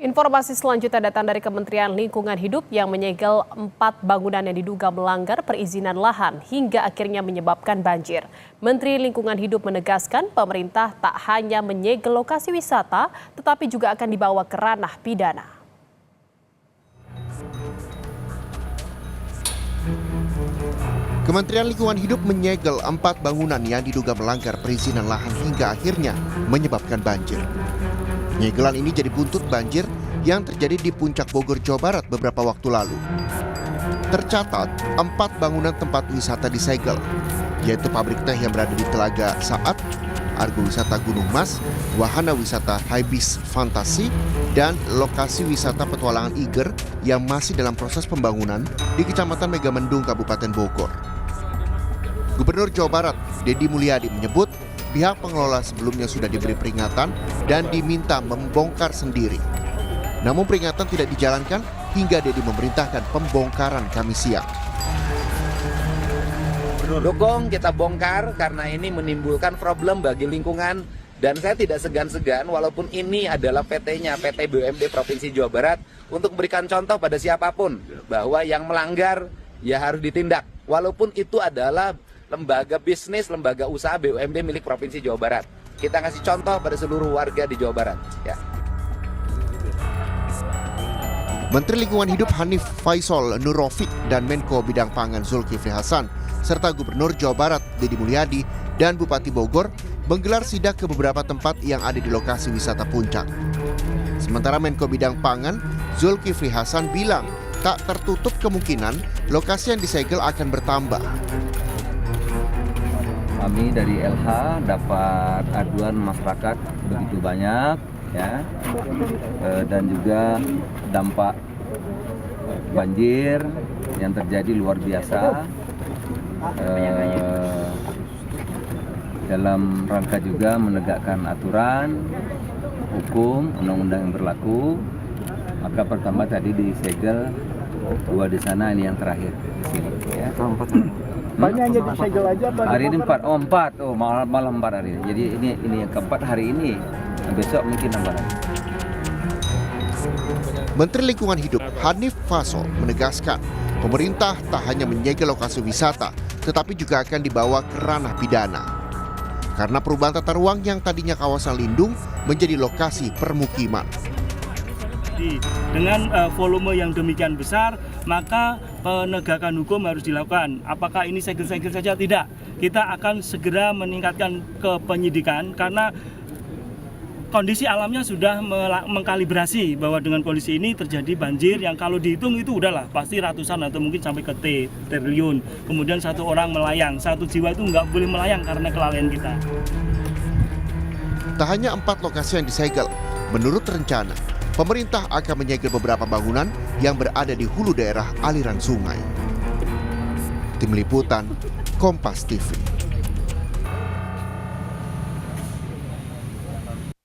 Informasi selanjutnya datang dari Kementerian Lingkungan Hidup yang menyegel 4 bangunan yang diduga melanggar perizinan lahan hingga akhirnya menyebabkan banjir. Menteri Lingkungan Hidup menegaskan pemerintah tak hanya menyegel lokasi wisata, tetapi juga akan dibawa ke ranah pidana. Kementerian Lingkungan Hidup menyegel 4 bangunan yang diduga melanggar perizinan lahan hingga akhirnya menyebabkan banjir. Penyegelan ini jadi buntut banjir yang terjadi di Puncak Bogor, Jawa Barat beberapa waktu lalu. Tercatat, 4 bangunan tempat wisata disegel, yaitu pabrik teh yang berada di Telaga Saat, Argo Wisata Gunung Mas, wahana wisata Hibis Fantasi, dan lokasi wisata petualangan Iger yang masih dalam proses pembangunan di Kecamatan Megamendung, Kabupaten Bogor. Gubernur Jawa Barat, Deddy Mulyadi menyebut pihak pengelola sebelumnya sudah diberi peringatan dan diminta membongkar sendiri. Namun peringatan tidak dijalankan hingga Deddy memerintahkan pembongkaran Kamis siang. Dukung kita bongkar karena ini menimbulkan problem bagi lingkungan dan saya tidak segan-segan walaupun ini adalah PT-nya, PT BUMD Provinsi Jawa Barat untuk memberikan contoh pada siapapun bahwa yang melanggar ya harus ditindak walaupun itu adalah lembaga bisnis, lembaga usaha BUMD milik Provinsi Jawa Barat. Kita kasih contoh pada seluruh warga di Jawa Barat. Ya. Menteri Lingkungan Hidup Hanif Faisal Nurrofiq dan Menko Bidang Pangan Zulkifli Hasan serta Gubernur Jawa Barat Deddy Mulyadi dan Bupati Bogor menggelar sidak ke beberapa tempat yang ada di lokasi wisata Puncak. Sementara Menko Bidang Pangan Zulkifli Hasan bilang tak tertutup kemungkinan lokasi yang disegel akan bertambah. Kami dari LH dapat aduan masyarakat begitu banyak, ya, dan juga dampak banjir yang terjadi luar biasa. Dalam rangka juga menegakkan aturan, hukum, undang-undang yang berlaku, maka pertama tadi disegel 2 di sana, ini yang terakhir di sini. Ya. Banyak aja disegel aja Pak? Hari ini 4, malam 4 hari ini. Jadi ini yang keempat hari ini. Besok mungkin nambah lagi. Menteri Lingkungan Hidup Hanif Faisal menegaskan pemerintah tak hanya menyegel lokasi wisata, tetapi juga akan dibawa ke ranah pidana. Karena perubahan tata ruang yang tadinya kawasan lindung menjadi lokasi permukiman. Dengan volume yang demikian besar, maka penegakan hukum harus dilakukan. Apakah ini segel-segel saja? Tidak. Kita akan segera meningkatkan ke penyidikan karena kondisi alamnya sudah mengkalibrasi bahwa dengan kondisi ini terjadi banjir yang kalau dihitung itu udahlah pasti ratusan atau mungkin sampai ke triliun. Kemudian 1 orang melayang, 1 jiwa itu nggak boleh melayang karena kelalaian kita. Tak hanya 4 lokasi yang disegel, menurut rencana, pemerintah akan menyegel beberapa bangunan yang berada di hulu daerah aliran sungai. Tim Liputan, Kompas TV.